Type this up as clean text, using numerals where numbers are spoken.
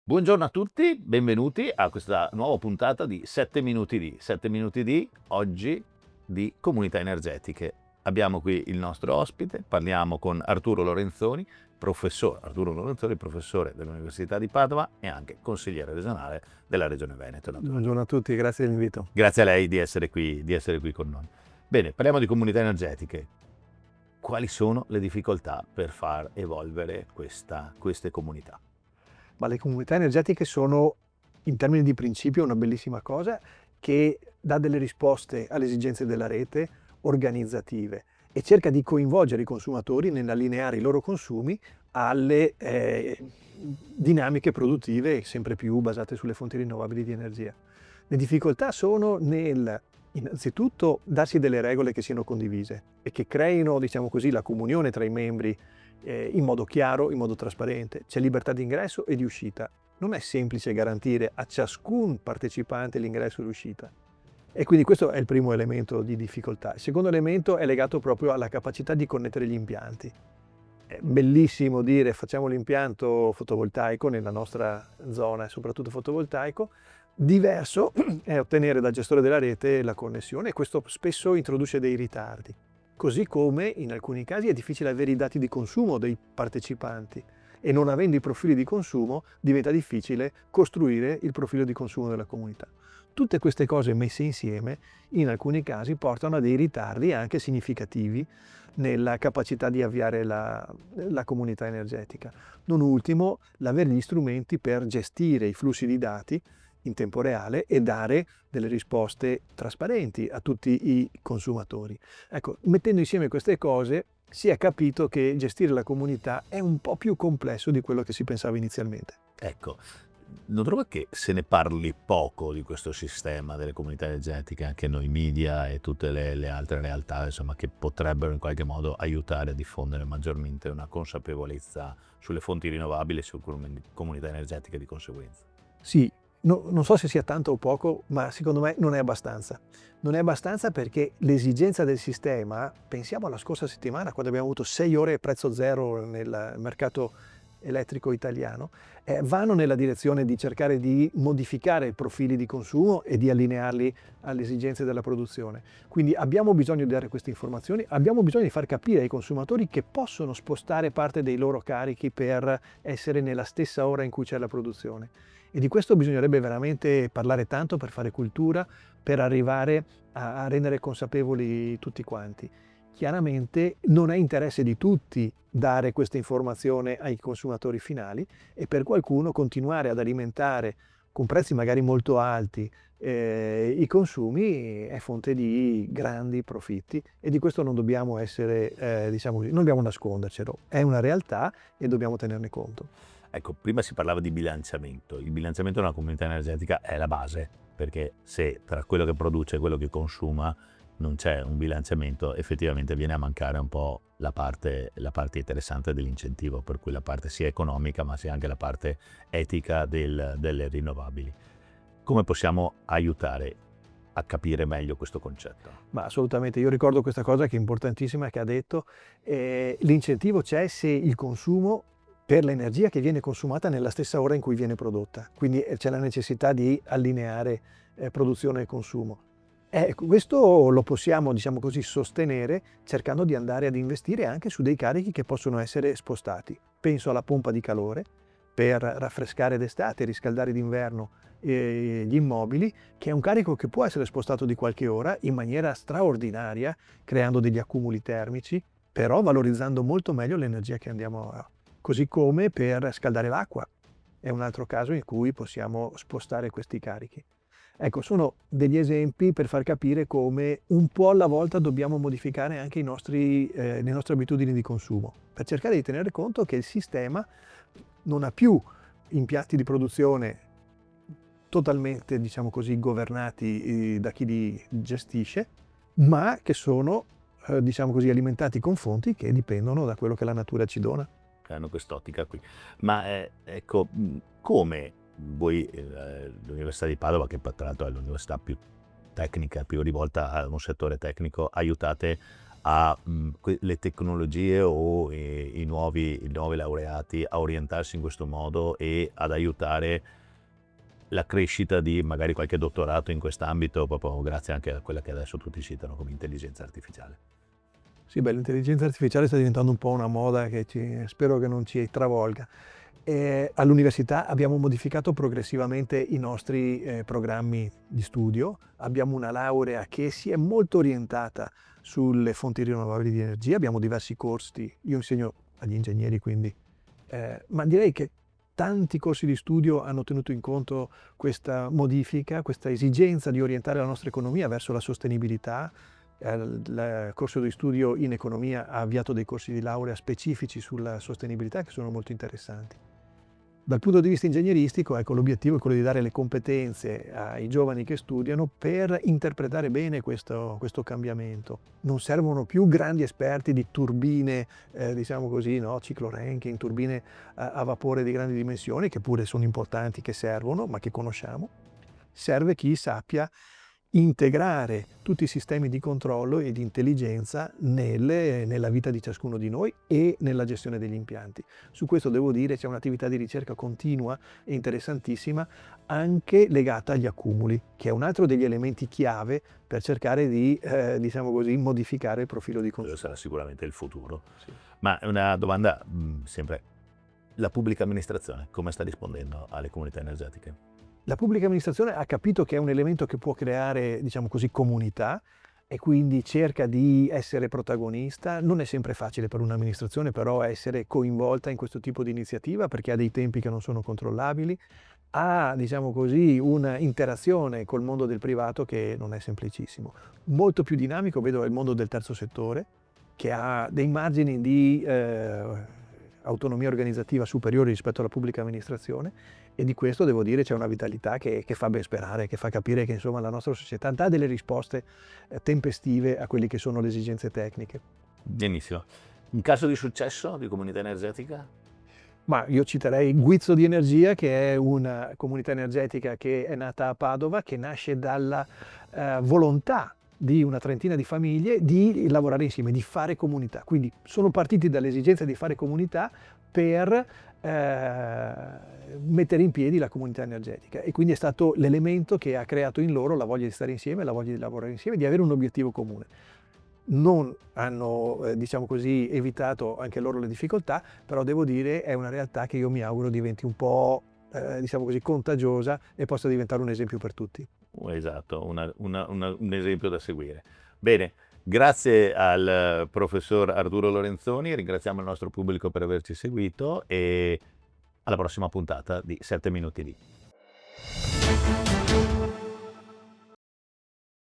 Buongiorno a tutti, benvenuti a questa nuova puntata di 7 minuti di 7 minuti di oggi di comunità energetiche. Abbiamo qui il nostro ospite, parliamo con Arturo Lorenzoni, professore dell'Università di Padova e anche consigliere regionale della Regione Veneto. Buongiorno a tutti, grazie dell'invito. Grazie a lei di essere qui con noi. Bene, parliamo di comunità energetiche. Quali sono le difficoltà per far evolvere queste comunità? Ma le comunità energetiche sono, in termini di principio, una bellissima cosa che dà delle risposte alle esigenze della rete organizzative e cerca di coinvolgere i consumatori nell'allineare i loro consumi alle dinamiche produttive sempre più basate sulle fonti rinnovabili di energia. Le difficoltà sono nel, innanzitutto, darsi delle regole che siano condivise e che creino, diciamo così, la comunione tra i membri in modo chiaro, in modo trasparente. C'è libertà di ingresso e di uscita. Non è semplice garantire a ciascun partecipante l'ingresso e l'uscita. E quindi questo è il primo elemento di difficoltà. Il secondo elemento è legato proprio alla capacità di connettere gli impianti. È bellissimo dire facciamo l'impianto fotovoltaico nella nostra zona, soprattutto fotovoltaico. Diverso è ottenere dal gestore della rete la connessione e questo spesso introduce dei ritardi. Così come in alcuni casi è difficile avere i dati di consumo dei partecipanti e non avendo i profili di consumo diventa difficile costruire il profilo di consumo della comunità. Tutte queste cose messe insieme in alcuni casi portano a dei ritardi anche significativi nella capacità di avviare la comunità energetica. Non ultimo, l'avere gli strumenti per gestire i flussi di dati in tempo reale e dare delle risposte trasparenti a tutti i consumatori. Ecco, mettendo insieme queste cose si è capito che gestire la comunità è un po' più complesso di quello che si pensava inizialmente. Ecco, non trova che se ne parli poco di questo sistema delle comunità energetiche, anche noi media e tutte le altre realtà, insomma, che potrebbero in qualche modo aiutare a diffondere maggiormente una consapevolezza sulle fonti rinnovabili e sulle comunità energetiche di conseguenza? Sì, non so se sia tanto o poco, ma secondo me non è abbastanza. Non è abbastanza perché l'esigenza del sistema, pensiamo alla scorsa settimana quando abbiamo avuto 6 ore prezzo zero nel mercato elettrico italiano, vanno nella direzione di cercare di modificare i profili di consumo e di allinearli alle esigenze della produzione. Quindi abbiamo bisogno di dare queste informazioni, abbiamo bisogno di far capire ai consumatori che possono spostare parte dei loro carichi per essere nella stessa ora in cui c'è la produzione. E di questo bisognerebbe veramente parlare tanto per fare cultura, per arrivare a rendere consapevoli tutti quanti. Chiaramente non è interesse di tutti dare questa informazione ai consumatori finali e per qualcuno continuare ad alimentare con prezzi magari molto alti i consumi è fonte di grandi profitti e di questo non dobbiamo essere, diciamo così, non dobbiamo nascondercelo. È una realtà e dobbiamo tenerne conto. Ecco, prima si parlava di bilanciamento. Il bilanciamento di una comunità energetica è la base, perché se tra quello che produce e quello che consuma non c'è un bilanciamento, effettivamente viene a mancare un po' la parte interessante dell'incentivo, per cui la parte sia economica ma sia anche la parte etica delle rinnovabili. Come possiamo aiutare a capire meglio questo concetto? Ma assolutamente, io ricordo questa cosa che è importantissima che ha detto, l'incentivo c'è se il consumo per l'energia che viene consumata nella stessa ora in cui viene prodotta, quindi c'è la necessità di allineare produzione e consumo. Questo lo possiamo, diciamo così, sostenere cercando di andare ad investire anche su dei carichi che possono essere spostati. Penso alla pompa di calore per raffrescare d'estate e riscaldare d'inverno gli immobili, che è un carico che può essere spostato di qualche ora in maniera straordinaria, creando degli accumuli termici, però valorizzando molto meglio l'energia che andiamo a... Così come per scaldare l'acqua, è un altro caso in cui possiamo spostare questi carichi. Ecco, sono degli esempi per far capire come un po' alla volta dobbiamo modificare anche le nostre abitudini di consumo, per cercare di tenere conto che il sistema non ha più impianti di produzione totalmente, diciamo così, governati da chi li gestisce, ma che sono, diciamo così, alimentati con fonti che dipendono da quello che la natura ci dona. Hanno quest'ottica qui. Ma ecco, come voi, l'Università di Padova, che tra l'altro è l'università più tecnica, più rivolta a un settore tecnico, aiutate le tecnologie o i nuovi laureati a orientarsi in questo modo e ad aiutare la crescita di magari qualche dottorato in quest'ambito, proprio grazie anche a quella che adesso tutti citano come intelligenza artificiale. Sì, beh, l'intelligenza artificiale sta diventando un po' una moda che spero che non ci travolga. All'università abbiamo modificato progressivamente i nostri programmi di studio, abbiamo una laurea che si è molto orientata sulle fonti rinnovabili di energia, abbiamo diversi corsi, io insegno agli ingegneri quindi, ma direi che tanti corsi di studio hanno tenuto in conto questa modifica, questa esigenza di orientare la nostra economia verso la sostenibilità. Il corso di studio in economia ha avviato dei corsi di laurea specifici sulla sostenibilità che sono molto interessanti. Dal punto di vista ingegneristico, ecco, l'obiettivo è quello di dare le competenze ai giovani che studiano per interpretare bene questo cambiamento. Non servono più grandi esperti di turbine, diciamo così, no? Ciclo Rankine, turbine a vapore di grandi dimensioni, che pure sono importanti, che servono, ma che conosciamo. Serve chi sappia integrare tutti i sistemi di controllo e di intelligenza nella vita di ciascuno di noi e nella gestione degli impianti. Su questo devo dire c'è un'attività di ricerca continua e interessantissima anche legata agli accumuli, che è un altro degli elementi chiave per cercare di, diciamo così, modificare il profilo di consumo. Quello sarà sicuramente il futuro. Sì. Ma una domanda sempre, la pubblica amministrazione come sta rispondendo alle comunità energetiche? La pubblica amministrazione ha capito che è un elemento che può creare, diciamo così, comunità e quindi cerca di essere protagonista. Non è sempre facile per un'amministrazione però essere coinvolta in questo tipo di iniziativa perché ha dei tempi che non sono controllabili, ha, diciamo così, una interazione col mondo del privato che non è semplicissimo. Molto più dinamico vedo il mondo del terzo settore, che ha dei margini di autonomia organizzativa superiori rispetto alla pubblica amministrazione, e di questo devo dire c'è una vitalità che fa ben sperare, che fa capire che insomma la nostra società dà delle risposte tempestive a quelle che sono le esigenze tecniche. Benissimo. Un caso di successo di comunità energetica? Ma io citerei Guizzo di Energia, che è una comunità energetica che è nata a Padova, che nasce dalla volontà di una trentina di famiglie di lavorare insieme, di fare comunità. Quindi sono partiti dall'esigenza di fare comunità per mettere in piedi la comunità energetica, e quindi è stato l'elemento che ha creato in loro la voglia di stare insieme, la voglia di lavorare insieme, di avere un obiettivo comune. Non hanno, diciamo così, evitato anche loro le difficoltà, però devo dire è una realtà che io mi auguro diventi un po', diciamo così, contagiosa e possa diventare un esempio per tutti. Esatto, un esempio da seguire. Bene, grazie al professor Arturo Lorenzoni, ringraziamo il nostro pubblico per averci seguito e alla prossima puntata di 7 minuti di.